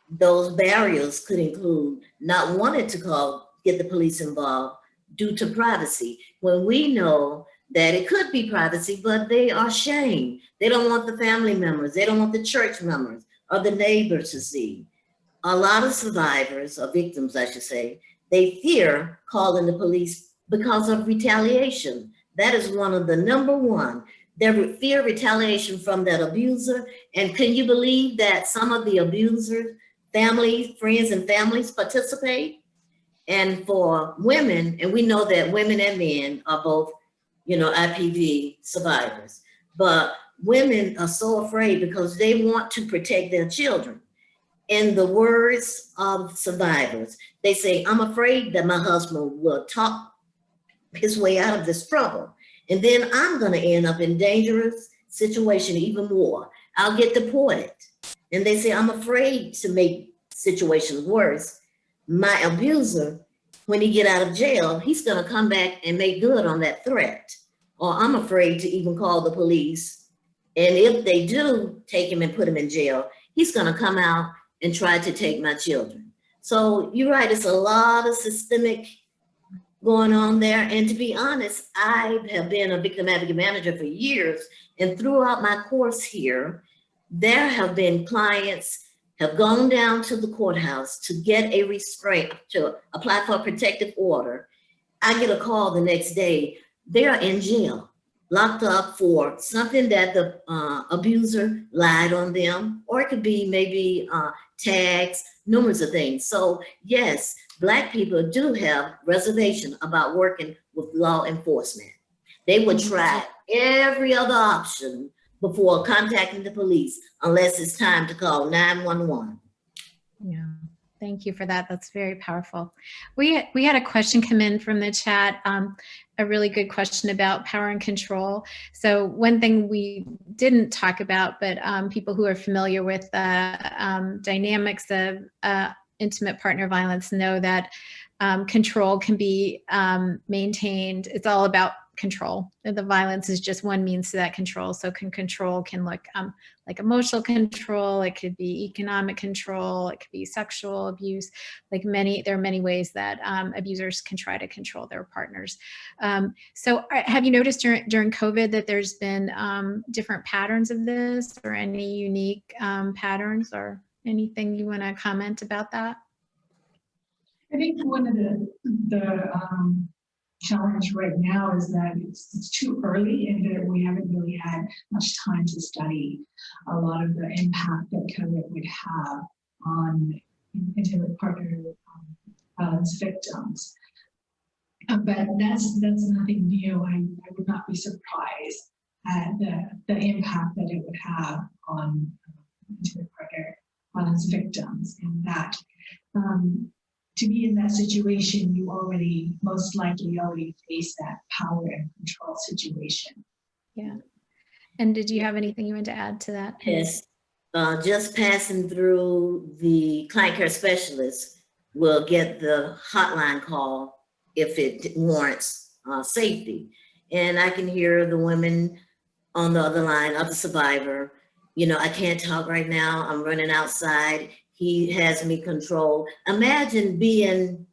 [SPEAKER 4] those barriers could include not wanting to get the police involved due to privacy, when we know that it could be privacy, but they are ashamed. They don't want the family members, they don't want the church members or the neighbors to see. A lot of survivors, or victims, I should say, they fear calling the police because of retaliation. That is one of the number one. They fear retaliation from that abuser. And can you believe that some of the abusers, friends and families participate? And for women, and we know that women and men are both, IPV survivors, but women are so afraid because they want to protect their children. In the words of survivors, they say, I'm afraid that my husband will talk his way out of this trouble. And then I'm gonna end up in dangerous situation even more. I'll get deported. And they say, I'm afraid to make situations worse. My abuser, when he get out of jail, he's gonna come back and make good on that threat. Or I'm afraid to even call the police. And if they do take him and put him in jail, he's gonna come out and try to take my children. So you're right, it's a lot of systemic going on there. And to be honest, I have been a victim advocate manager for years. And throughout my course here, there have been clients have gone down to the courthouse to get a restraint, to apply for a protective order. I get a call the next day, they're in jail, locked up for something that the abuser lied on them, or it could be maybe tags, numerous of things. So yes, Black people do have reservation about working with law enforcement. They would try every other option before contacting the police unless it's time to call 911.
[SPEAKER 2] Yeah, thank you for that. That's very powerful. We had a question come in from the chat, a really good question about power and control. So one thing we didn't talk about, but people who are familiar with the dynamics of intimate partner violence know that control can be maintained. It's all about control. The violence is just one means to that control. So control can look like emotional control. It could be economic control. It could be sexual abuse. There are many ways that abusers can try to control their partners. So have you noticed during COVID that there's been different patterns of this, or any unique patterns, or anything you want to comment about that?
[SPEAKER 3] I think one of the challenge right now is that it's too early and that we haven't really had much time to study a lot of the impact that COVID would have on intimate partner violence victims. But that's nothing new. I would not be surprised at the impact that it would have on intimate partner violence victims, and that to be in that situation, you most likely already face that power and control situation.
[SPEAKER 2] Yeah. And did you have anything you want to add to that?
[SPEAKER 4] Yes. Just passing through, the client care specialist will get the hotline call if it warrants safety. And I can hear the women on the other line of the survivor, I can't talk right now. I'm running outside. He has me controlled. Imagine being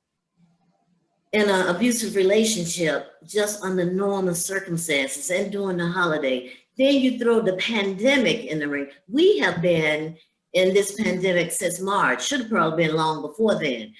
[SPEAKER 4] in an abusive relationship just under normal circumstances and during the holiday. Then you throw the pandemic in the ring. We have been in this pandemic since March, should have probably been long before then.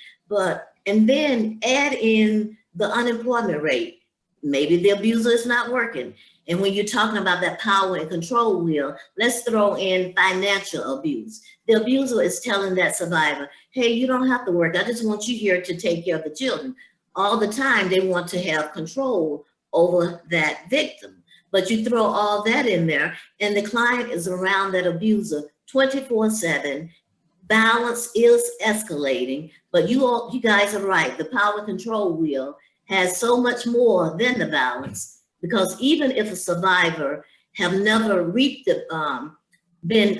[SPEAKER 4] And then add in the unemployment rate. Maybe the abuser is not working. And when you're talking about that power and control wheel, let's throw in financial abuse. The abuser is telling that survivor, hey, you don't have to work. I just want you here to take care of the children. All the time, they want to have control over that victim. But you throw all that in there, and the client is around that abuser 24/7. Balance is escalating, but you guys are right. The power control wheel has so much more than the balance, because even if a survivor have never reached been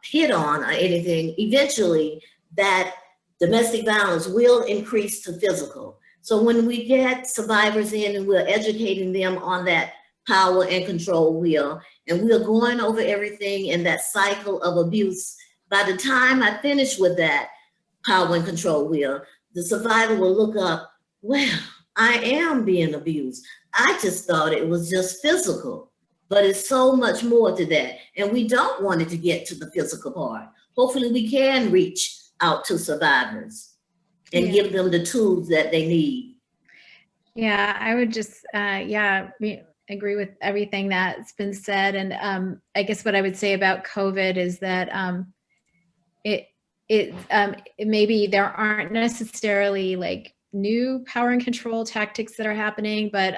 [SPEAKER 4] hit on or anything, eventually that domestic violence will increase to physical. So when we get survivors in and we're educating them on that power and control wheel, and we're going over everything in that cycle of abuse, by the time I finish with that power and control wheel, the survivor will look up, well, I am being abused. I just thought it was just physical, but it's so much more to that. And we don't want it to get to the physical part. Hopefully we can reach out to survivors and give them the tools that they need.
[SPEAKER 2] Yeah, I would just, agree with everything that's been said. And I guess what I would say about COVID is that maybe there aren't necessarily like new power and control tactics that are happening, but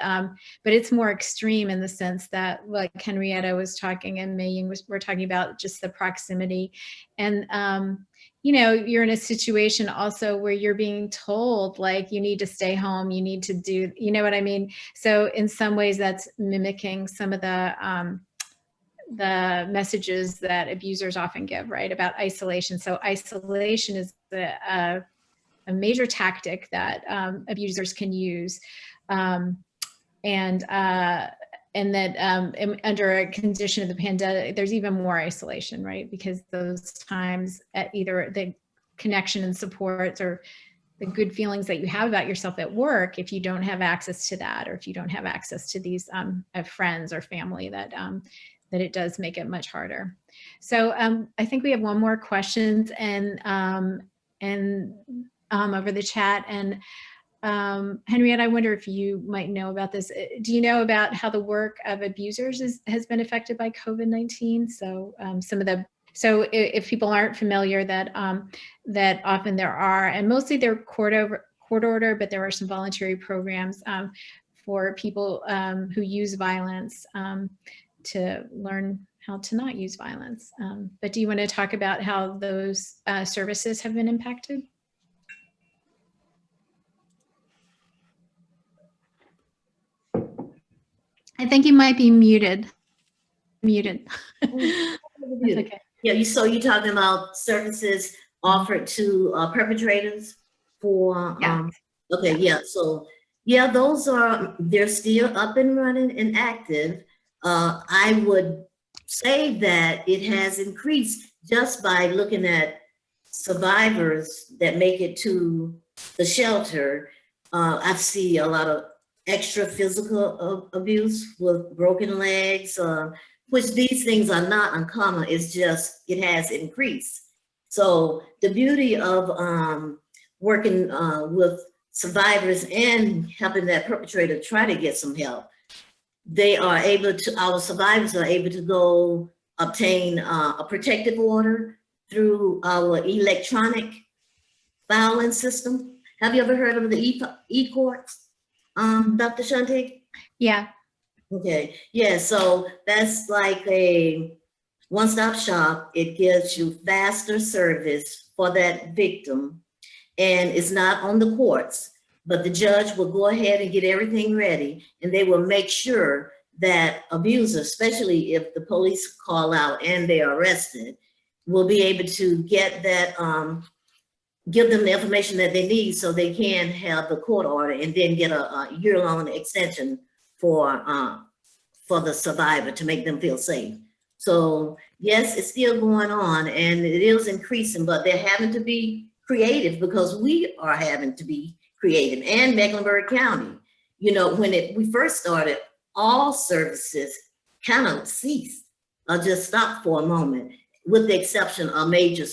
[SPEAKER 2] it's more extreme in the sense that, like Henrietta was talking and Ying were talking about, just the proximity. And you're in a situation also where you're being told, like, you need to stay home, you need to do, you know what I mean? So in some ways that's mimicking some of the messages that abusers often give, right, about isolation. So isolation is a major tactic that abusers can use, and that under a condition of the pandemic, there's even more isolation, right? Because those times, at either the connection and supports or the good feelings that you have about yourself at work, if you don't have access to that, or if you don't have access to these friends or family, that it does make it much harder. So I think we have one more question over the chat. And Henrietta, I wonder if you might know about this. Do you know about how the work of abusers has been affected by COVID-19? So if people aren't familiar, that often there are, and mostly they're court order, but there are some voluntary programs for people who use violence to learn how to not use violence. But do you want to talk about how those services have been impacted? I think you might be muted. Muted. That's okay.
[SPEAKER 4] Yeah, so you're talking about services offered to perpetrators for,
[SPEAKER 2] Yeah.
[SPEAKER 4] okay, yeah, so, yeah, they're still up and running and active. I would say that it has increased just by looking at survivors that make it to the shelter. I see a lot of extra physical abuse with broken legs, which these things are not uncommon. It's just, it has increased. So the beauty of working with survivors and helping that perpetrator try to get some help, our survivors are able to go obtain a protective order through our electronic filing system. Have you ever heard of the e-courts, Dr. Shanti?
[SPEAKER 2] Yeah.
[SPEAKER 4] Okay, yeah, so that's like a one-stop shop. It gives you faster service for that victim, and it's not on the courts, but the judge will go ahead and get everything ready, and they will make sure that abusers, especially if the police call out and they are arrested, will be able to get that, give them the information that they need so they can have the court order and then get a year-long extension for the survivor to make them feel safe. So yes, it's still going on and it is increasing, but they're having to be creative because we are having to be creative, and Mecklenburg County. You know, when we first started, all services kind of ceased or just stopped for a moment, with the exception of major,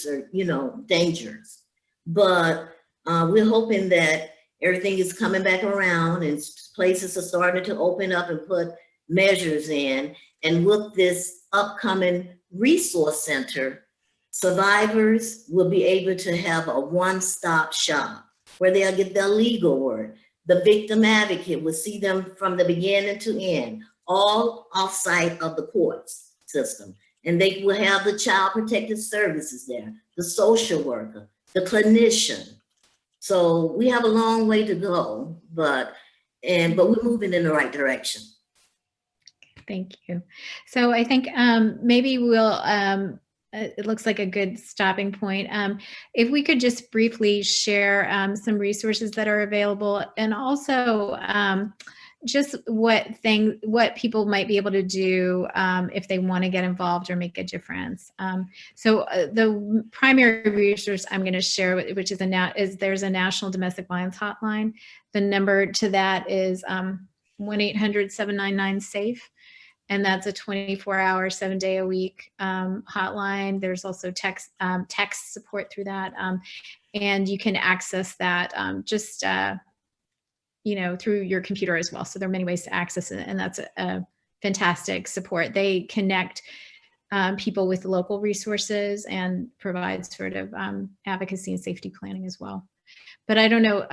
[SPEAKER 4] dangers. But we're hoping that everything is coming back around and places are starting to open up and put measures in. And with this upcoming resource center, survivors will be able to have a one-stop shop where they'll get their legal work. The victim advocate will see them from the beginning to end, all off-site of the courts system. And they will have the child protective services there, the social worker, the clinician. So we have a long way to go, but we're moving in the right direction.
[SPEAKER 2] Thank you. So I think maybe we'll, it looks like a good stopping point. If we could just briefly share some resources that are available, and also just what people might be able to do if they want to get involved or make a difference. So the primary resource I'm going to share, which is there's a National Domestic Violence Hotline. The number to that is 1-800-799-SAFE. And that's a 24-hour, 7-day-a-week hotline. There's also text support through that. And you can access that through your computer as well. So there are many ways to access it, and that's a fantastic support. They connect people with local resources and provide sort of advocacy and safety planning as well. But I don't know,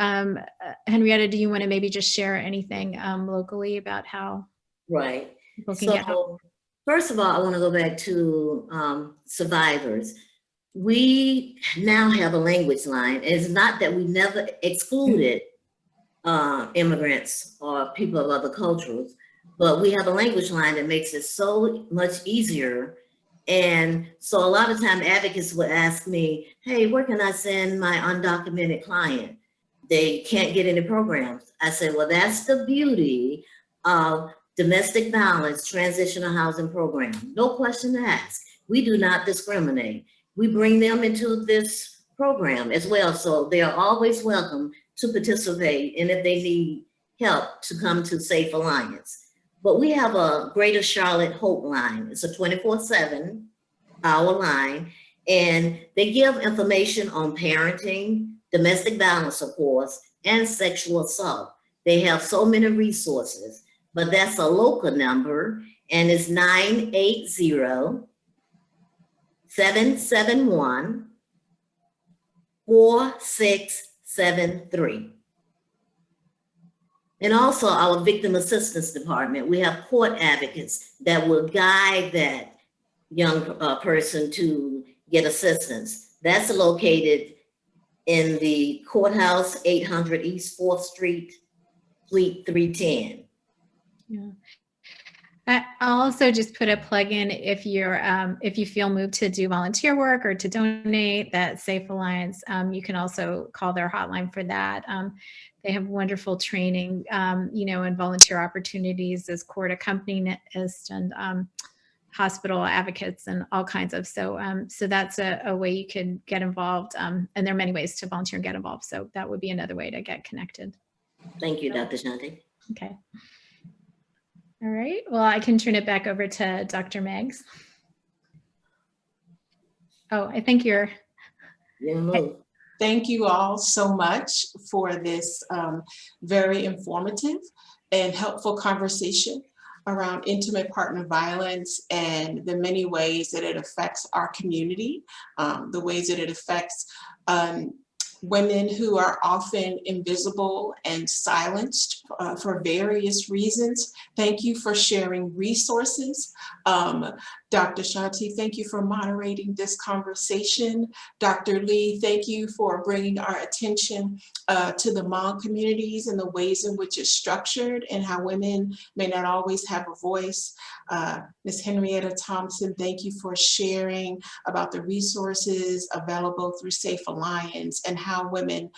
[SPEAKER 2] Henrietta, do you want to maybe just share anything locally about how
[SPEAKER 4] Right.
[SPEAKER 2] people can get help?
[SPEAKER 4] First of all, I want to go back to survivors. We now have a language line. It's not that we never excluded immigrants or people of other cultures, but we have a language line that makes it so much easier. And so a lot of time advocates would ask me, hey, where can I send my undocumented client? They can't get any programs. I said, well, that's the beauty of domestic violence transitional housing program. No question asked. We do not discriminate. We bring them into this program as well. So they are always welcome to participate, and if they need help, to come to Safe Alliance. But we have a Greater Charlotte Hope line. It's a 24/7 hour line, and they give information on parenting, domestic violence, of course, and sexual assault. They have so many resources, but that's a local number, and it's 980-771-4673. And also our victim assistance department, we have court advocates that will guide that young person to get assistance. That's located in the courthouse, 800 East 4th Street, Suite 310.
[SPEAKER 2] Yeah. I'll also just put a plug in if you feel moved to do volunteer work or to donate, that Safe Alliance, you can also call their hotline for that. They have wonderful training, and volunteer opportunities as court accompanists and hospital advocates and all kinds of, so that's a way you can get involved. And there are many ways to volunteer and get involved. So that would be another way to get connected.
[SPEAKER 4] Thank you, Dr. Shanti.
[SPEAKER 2] Okay. All right, well, I can turn it back over to Dr. Meggs. Oh, I think you're.
[SPEAKER 1] Thank you all so much for this very informative and helpful conversation around intimate partner violence and the many ways that it affects our community, the ways that it affects women who are often invisible and silenced for various reasons. Thank you for sharing resources. Dr. Shanti, thank you for moderating this conversation. Dr. Ly, thank you for bringing our attention to the Hmong communities and the ways in which it's structured and how women may not always have a voice. Ms. Henrietta Thompson, thank you for sharing about the resources available through Safe Alliance and how women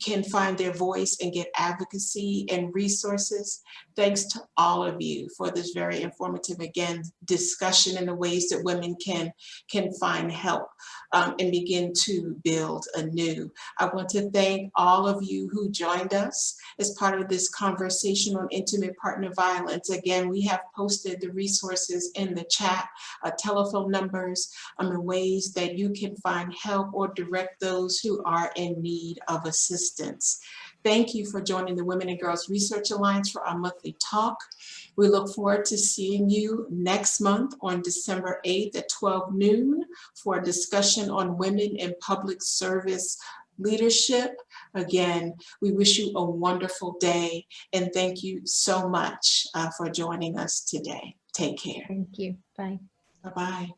[SPEAKER 1] can find their voice and get advocacy and resources. Thanks to all of you for this very informative, again, discussion and the ways that women can find help and begin to build anew. I want to thank all of you who joined us as part of this conversation on intimate partner violence. Again, we have posted the resources in the chat, telephone numbers, and ways that you can find help or direct those who are in need of assistance. Thank you for joining the Women and Girls Research Alliance for our monthly talk. We look forward to seeing you next month on December 8th at 12 noon for a discussion on women in public service leadership. Again, we wish you a wonderful day and thank you so much for joining us today. Take care.
[SPEAKER 2] Thank you. Bye.
[SPEAKER 1] Bye-bye.